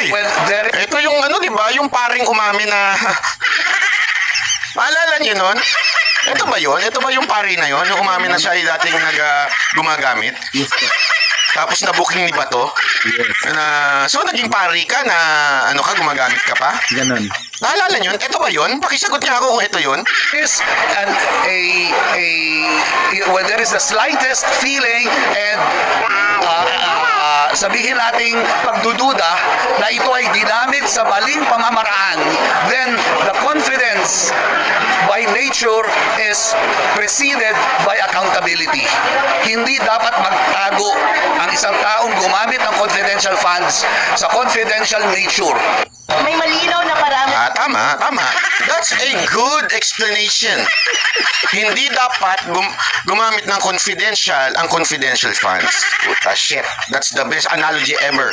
Uy, Well, ito yung ano, di ba? Yung paring umamin na... Maalala niyo nun? Ito ba yun? Ito ba yung pari na yun? Yung umamin na siya ay dating gumagamit? Yes po. Tapos na-booking ni Bato? Yes. So, naging pari ka na ano ka, gumagamit ka pa? Ganon. Naalala niyo? Ito ba yun? Pakisagot niya ako kung ito yun. is when there is the slightest feeling and sabihin nating pagdududa na ito ay ginamit sa maling pamamaraan, then the confidence by nature is preceded by accountability. Hindi dapat magtago ang isang taong gumamit ng confidential funds sa confidential nature. May malinaw na parang Tama, tama. That's a good explanation. Hindi dapat gumamit ng confidential funds. Puta shit. That's the best analogy ever.